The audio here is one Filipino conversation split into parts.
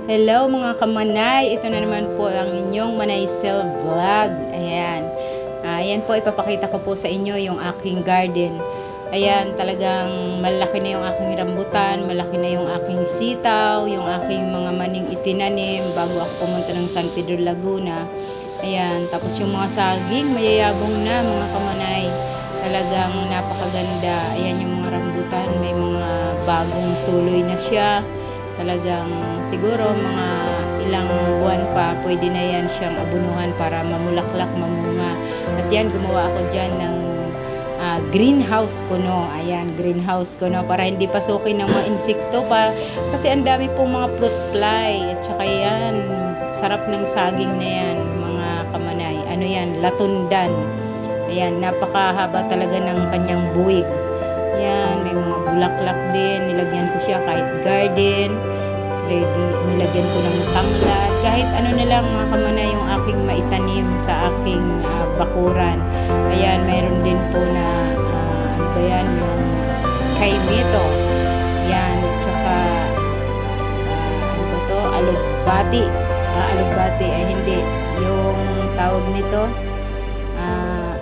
Hello mga kamanay, ito na naman po ang inyong Manay Cell Vlog. Ayan. Ayan po, ipapakita ko po sa inyo yung aking garden. Ayan, talagang malaki na yung aking rambutan, malaki na yung aking sitaw, yung aking mga maning itinanim bago ako pumunta ng San Pedro Laguna. Ayan, tapos yung mga saging, mayayabong na mga kamanay. Talagang napakaganda. Ayan yung mga rambutan, may mga bagong suloy na siya. Talagang siguro mga ilang buwan pa pwede na yan siyang abunuhan para mamulaklak, mamunga. At yan, gumawa ako dyan ng greenhouse kuno. Ayan, greenhouse kuno para hindi pasukin ng mga insekto pa. Kasi ang dami pong mga fruit fly. At saka yan, sarap ng saging na yan mga kamanay. Ano yan, latundan. Ayan, napakahaba talaga ng kanyang buwig. Yan, may mga bulaklak din. Nilagyan ko siya kahit garden. Nilagyan ko ng tanglad. Kahit ano na lang mga kamanay yung aking maitanim sa aking bakuran. Ayan, mayroon din po na ano ba yan, yung kaimito. Yan, at saka ano ba to? Alugbati. Alugbati, hindi. Yung tawag nito,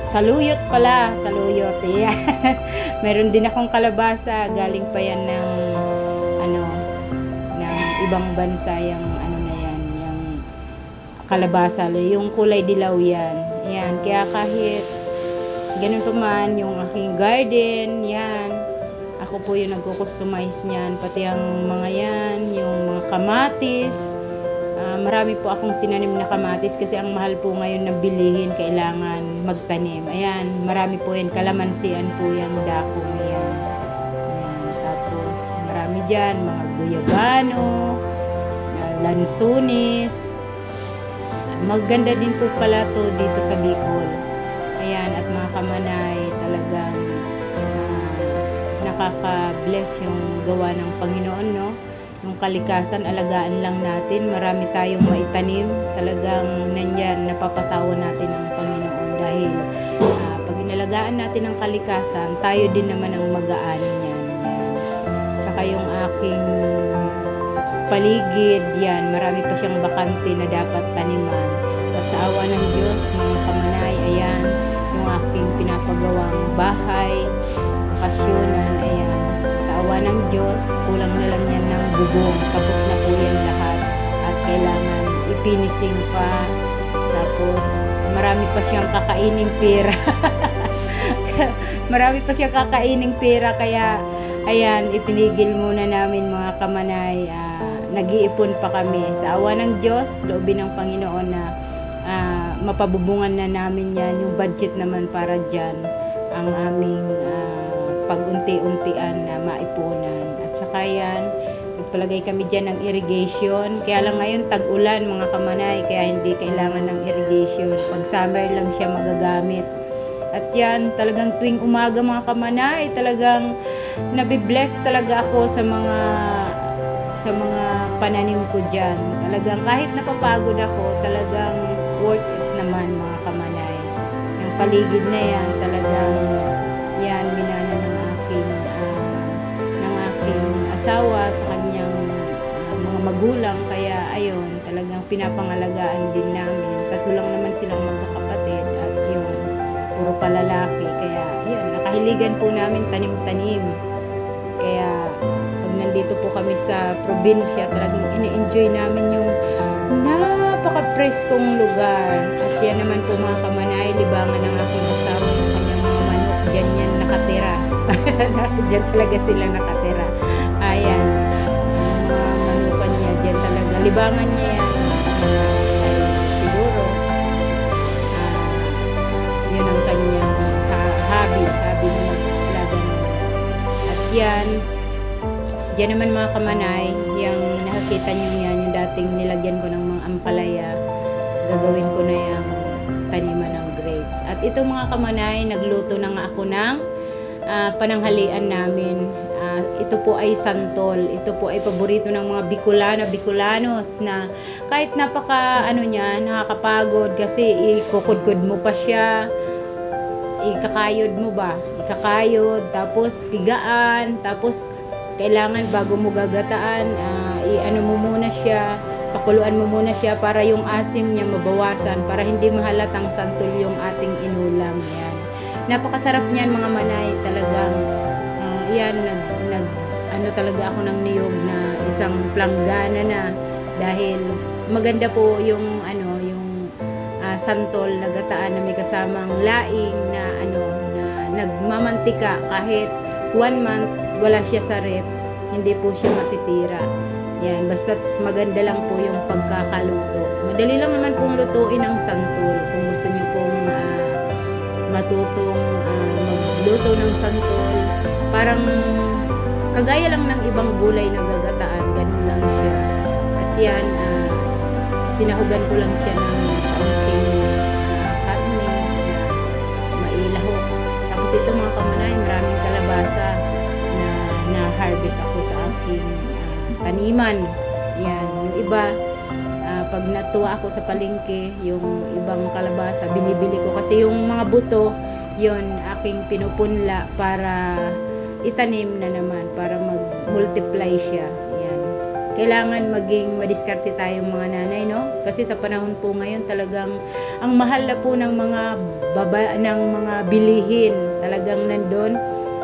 saluyot pala, saluyot. Yeah. Meron din akong kalabasa, galing pa yan ng ibang bansa yung ano na yan, yung kalabasa, yung kulay dilaw yan. Yan, kaya kahit ganun pa man yung aking garden, yan. Ako po yung nagko-customize niyan, pati ang mga yan, yung mga kamatis. Marami po akong tinanim na kamatis kasi ang mahal po ngayon na bilihin, kailangan magtanim. Ayan, marami po yan, kalamansian po yan, dakong yan. Ayan, tapos marami dyan, mga guyabano, lansunis. Maganda din po pala to dito sa Bicol. Ayan, at mga kamanay, talagang nakaka-bless yung gawa ng Panginoon, no? Yung kalikasan, alagaan lang natin. Marami tayong maitanim. Talagang nandyan, napapatawan natin ang Panginoon. Dahil pag inalagaan natin ang kalikasan, tayo din naman ang mag-aani niyan. Yan. Tsaka yung aking paligid, yan, marami pa siyang bakante na dapat taniman. At sa awa ng Diyos, mga kamanay, ayan, yung aking pinapagawang bahay, bakasyonan, ayan. Sa awa ng Diyos, kulang na lang yan ng bubong. Tapos na po yan lahat. At kailangan ipinising pa. Tapos, marami pa siyang kakaining pera. Marami pa siyang kakaining pera, kaya, ayan, itinigil muna namin mga kamanay. Nag-iipon pa kami. Sa awa ng Diyos, loobin ng Panginoon na mapabubungan na namin yan. Yung budget naman para dyan, ang aming pag-unti-untian na maipunan. At saka yan, nagpalagay kami dyan ng irrigation. Kaya lang ngayon, tag-ulan mga kamanay, kaya hindi kailangan ng irrigation. Pag summer lang siya magagamit. At yan, talagang tuwing umaga mga kamanay, talagang nabibless talaga ako sa mga pananim ko dyan. Talagang kahit napapagod ako, talagang worth it naman mga kamanay. Yung paligid na yan, talagang yan, minana ng aking asawa sa kanyang mga magulang. Kaya ayun, talagang pinapangalagaan din namin. Tatlo lang naman silang magkakapatid at yun, puro palalaki. Kaya yun, nakahiligan po namin tanim-tanim. Kaya pag nandito po kami sa probinsya, talagang ini-enjoy namin yung napaka-preskong lugar. At yan naman po mga kamanay, libangan ng aking asawa, yung kanyang mga manok, dyan yan nakatira. Dyan talaga sila nakatira. Ayan, mga manukan niya, dyan talaga. Libangan niya yan. Siguro, yun ang kanyang hobby na maglaga naman. At yan, dyan naman mga kamanay, yung nakakita nyo yan, yung dating nilagyan ko ng mga ampalaya, gagawin ko na yung taniman ng grapes. At ito mga kamanay, nagluto na nga ako ng pananghalian namin. Ito po ay santol. Ito po ay paborito ng mga Bicolanos na kahit nakakapagod kasi ikukudkod mo pa siya, ikakayod mo ba? Ikakayod, tapos pigaan, tapos kailangan bago mo gagataan, i-ano mo muna siya, pakuluan mo muna siya para yung asim niya mabawasan, para hindi mahalatang santol yung ating inulam. Yan. Napakasarap niyan mga manay, talagang yan, ano talaga ako ng niyog na isang planggana na, dahil maganda po yung santol na gataan na may kasamang laing na na nagmamantika. Kahit 1 month wala siya sa rep, hindi po siya masisira. Yan, basta maganda lang po yung pagkakaluto. Madali lang naman pong lutuin ang santol. Kung gusto niyo pong matutong magluto ng santol, parang kagaya lang ng ibang gulay na gagataan, ganun lang siya. At yan, sinahugan ko lang siya ng kaunting karne na mailahok. Tapos ito mga kamanay, maraming kalabasa na na-harvest ako sa aking taniman. Yan, yung iba, pag natuwa ako sa palengke, yung ibang kalabasa, binibili ko. Kasi yung mga buto, yon aking pinupunla para itanim na naman, para mag-multiply siya. Yan. Kailangan maging madiskarte tayong mga nanay, no? Kasi sa panahon po ngayon, talagang ang mahal na po ng mga bilihin. Talagang nandun,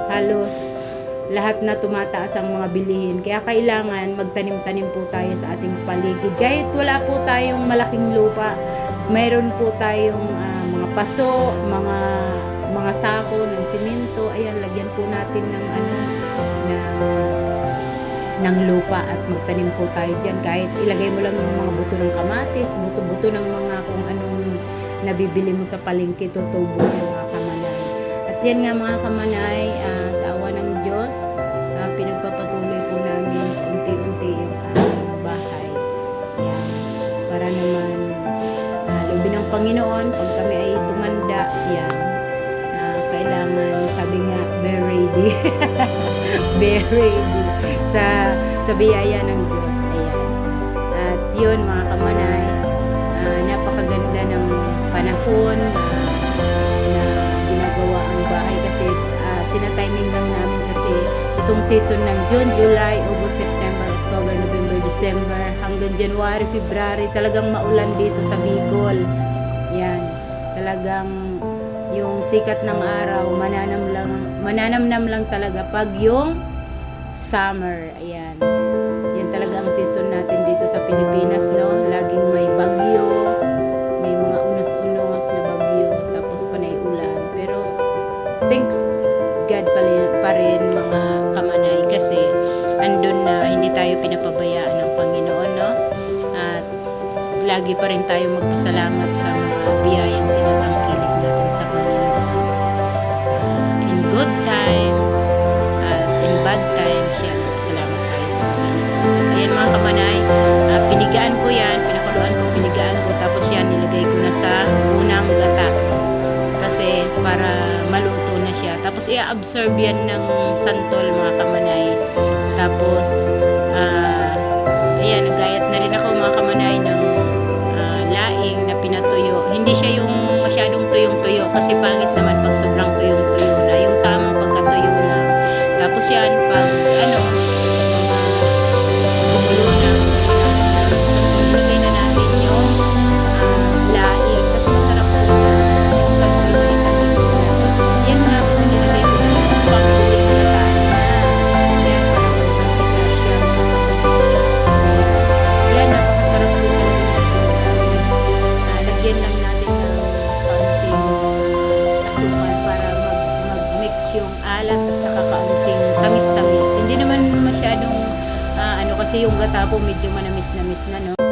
halos lahat na tumataas ang mga bilihin. Kaya kailangan magtanim-tanim po tayo sa ating paligid. Kahit wala po tayong malaking lupa, mayroon po tayong mga paso, mga sako ng simento. Ayan, lagyan po natin ng lupa at magtanim po tayo dyan. Kahit ilagay mo lang yung mga buto ng kamatis, buto-buto ng mga kung anong nabibili mo sa palengke, tutubo yung mga kamanay. At yan nga mga kamanay, sa awa ng Diyos, pinagpapatuloy po namin unti-unti yung aming bahay. Yan. Para naman lubin ng Panginoon, pag kami ay tumanda, yan, kailangan, sabi nga, be ready. Be ready sa biyaya ng Diyos. Ayan. At yun mga kamanay, napakaganda ng panahon na ginagawa ang bahay, kasi tinatiming lang namin, kasi itong season ng June, July, August, September, October, November, December, hanggang January, February, talagang maulan dito sa Bicol. Yan. Talagang yung sikat ng araw, mananamnam lang talaga pag yung summer. Ayan. Yan talaga ang season natin dito sa Pilipinas, no? Laging may bagyo, may mga unos-unos na bagyo, tapos panay ulan. Pero thanks God pa rin mga kamanay, kasi andun na hindi tayo pinapabayaan ng Panginoon, no? At lagi pa rin tayo magpasalamat sa mga biyayang tinatangkilik natin sa Panginoon. In good times at in bad times, yan, magpasalamat tayo sa Panginoon. At ayan mga kamanay, pinigaan ko yan, pinigaan ko, tapos yan, nilagay ko na sa unang gata. Kasi para maluto na siya. Tapos i-absorb yan ng santol mga kamanay. Tapos, ayan, nagayat na rin ako mga kamanay ng laing na pinatuyo. Hindi siya yung masyadong tuyong-tuyo, kasi pangit naman pag sobrang tuyong-tuyo na. Yung tamang pagkatuyo lang. Tapos yan, pag kumulo na, ilagay na natin yung laing. Kasi masarap po yung santol na itamis. Yan na po, nilagay ko na yung pangkuling na taan na. Yan, para magmantika siya. Yan, napakasarap po talaga. Lagyan lang natin ng kaunting asukal para mag-mix yung alat at saka kaunting tamis-tamis. Hindi naman masyadong kasi yung gata po medyo manamis-namis na, no?